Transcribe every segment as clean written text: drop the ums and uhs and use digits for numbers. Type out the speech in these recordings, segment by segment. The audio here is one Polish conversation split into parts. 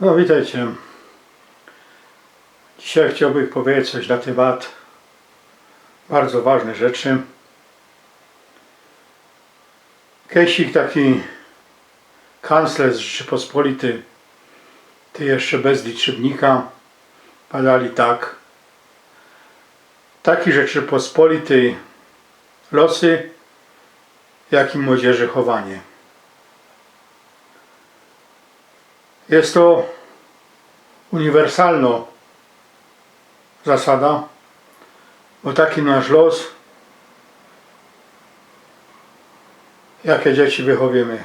No, witajcie. Dzisiaj chciałbym powiedzieć coś na temat bardzo ważnej rzeczy. Kiedyś taki kanclerz Rzeczypospolitej, ty jeszcze bez liczebnika, padali tak: taki Rzeczypospolitej losy, jak i młodzieży chowanie. Jest to uniwersalna zasada, bo taki nasz los, jakie dzieci wychowujemy.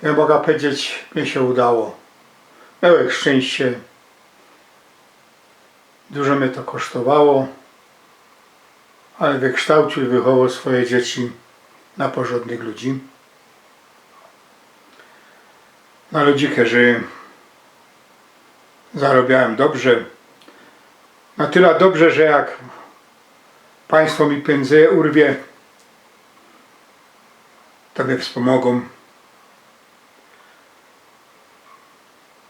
Ja mogę powiedzieć, mi się udało. Miałem szczęście. Dużo mnie to kosztowało, ale wykształcił i wychował swoje dzieci na porządnych ludzi. Na ludzi, którzy zarabiałem dobrze. Na tyle dobrze, że jak państwo mi pieniądze urwie, to mnie wspomogą.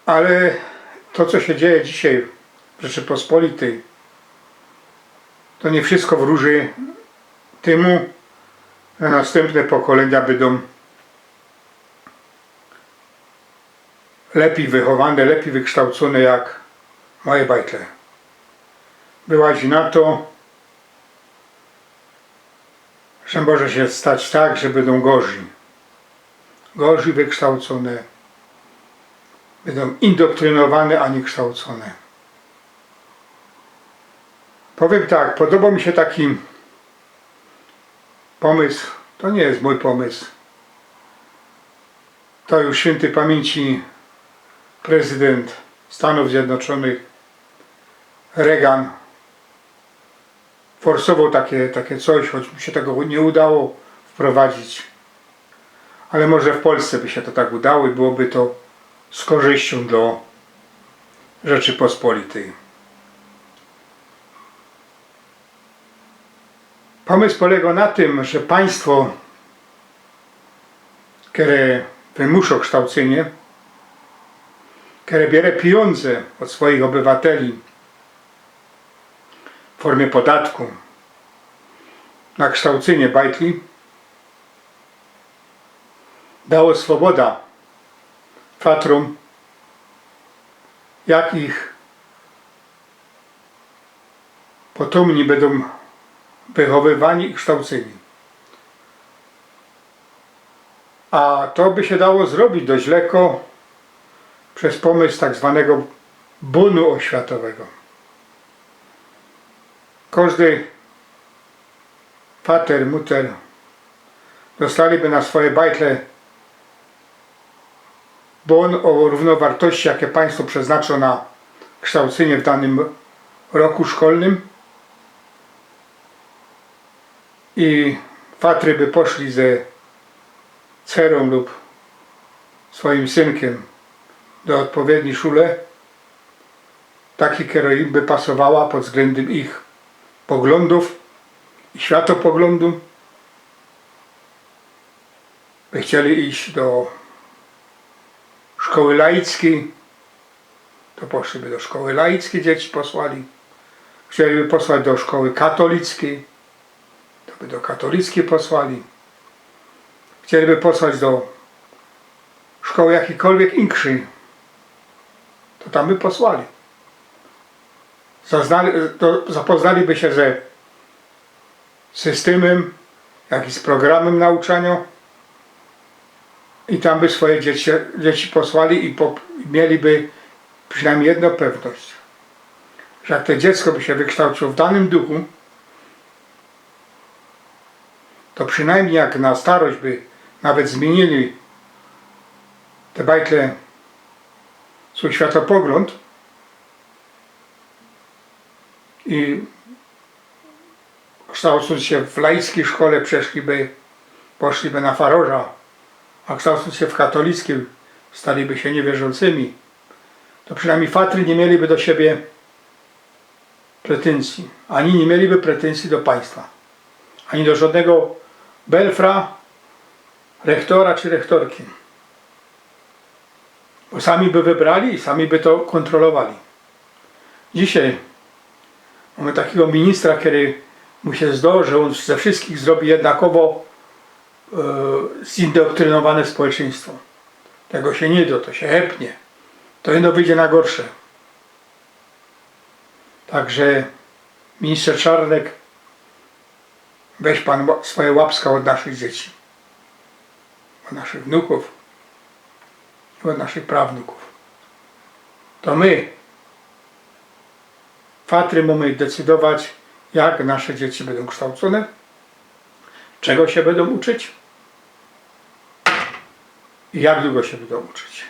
Ale to, co się dzieje dzisiaj w Rzeczypospolitej, to nie wszystko wróży temu, że następne pokolenia będą lepiej wychowane, lepiej wykształcone jak moje bajtle. Wyłazi na to, że może się stać tak, że będą gorzej wykształcone, będą indoktrynowane, a nie kształcone. Powiem tak, podoba mi się taki pomysł, to nie jest mój pomysł, to już świętej pamięci prezydent Stanów Zjednoczonych Reagan forsował takie coś, choć mi się tego nie udało wprowadzić. Ale może w Polsce by się to tak udało i byłoby to z korzyścią dla Rzeczypospolitej. Pomysł polega na tym, że państwo, które wymusza kształcenie, które bierze pieniądze od swoich obywateli w formie podatku na kształcenie bajtli, dało swoboda fatrom, jak ich potomni będą wychowywani i kształceni. A to by się dało zrobić dość lekko przez pomysł tak zwanego bonu oświatowego. Każdy fater, muter dostaliby na swoje bajtle bon o równowartości, jakie państwo przeznacza na kształcenie w danym roku szkolnym, i fatry by poszli ze dcerą lub swoim synkiem do odpowiedniej szule, takiej, która im by pasowała pod względem ich poglądów i światopoglądu. By chcieli iść do szkoły laickiej, to poszliby do szkoły laickiej, dzieci posłali. Chcieliby posłać do szkoły katolickiej, to by do katolickiej posłali. Chcieliby posłać do szkoły jakiejkolwiek inkszej, to tam by posłali. Zapoznaliby się ze systemem, jak i z programem nauczania i tam by swoje dzieci posłali i mieliby przynajmniej jedną pewność, że jak to dziecko by się wykształciło w danym duchu, to przynajmniej jak na starość by nawet zmienili te bajtle swój światopogląd i kształcąc się w laickiej szkole poszliby na faroża, a kształcąc się w katolickiej staliby się niewierzącymi, to przynajmniej fatry nie mieliby do siebie pretensji, ani nie mieliby pretensji do państwa, ani do żadnego belfra, rektora czy rektorki. Bo sami by wybrali i sami by to kontrolowali. Dzisiaj mamy takiego ministra, który mu się zdaje, że on ze wszystkich zrobi jednakowo zindoktrynowane społeczeństwo. Tego się nie da, to się hepnie. To jedno wyjdzie na gorsze. Także ministrze Czarnek, weź pan swoje łapska od naszych dzieci, od naszych wnuków i od naszych prawnuków. To my, fatry, mamy decydować, jak nasze dzieci będą kształcone, czego się będą uczyć i jak długo się będą uczyć.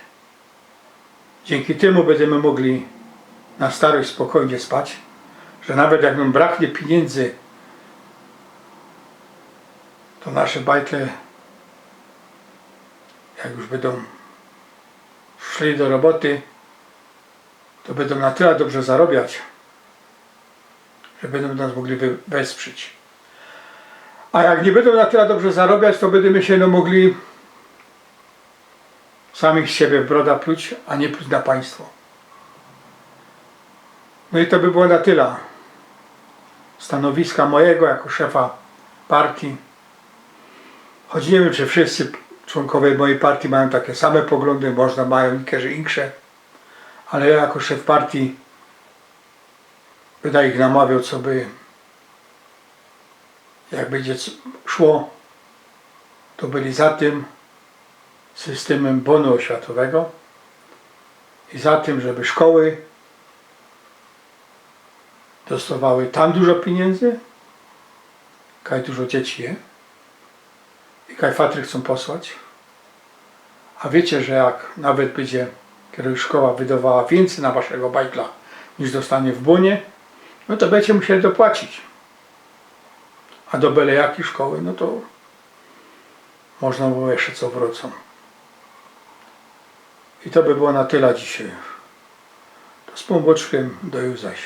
Dzięki temu będziemy mogli na starość spokojnie spać, że nawet jak nam braknie pieniędzy, to nasze bajtle, jak już będą szli do roboty, to będą na tyle dobrze zarabiać, że będą nas mogli wesprzeć. A jak nie będą na tyle dobrze zarabiać, to będziemy się mogli samych z siebie w broda pluć, a nie pluć na państwo. No i to by było na tyle stanowiska mojego jako szefa partii. Choć nie wiem, czy wszyscy członkowie mojej partii mają takie same poglądy, można mają niektórzy inne, ale ja jako szef partii będę ich namawiał, co by, jak będzie szło, to byli za tym systemem bonu oświatowego i za tym, żeby szkoły dostawały tam dużo pieniędzy, kaj dużo dzieci je i kaj fatry chcą posłać. A wiecie, że jak nawet będzie kiedyś szkoła wydawała więcej na waszego bajtla niż dostanie w bonie, no to będziecie musieli dopłacić. A do byle jakiej szkoły, no to można było jeszcze co wrócą. I to by było na tyle dzisiaj. To z pomboczkiem do już zaś.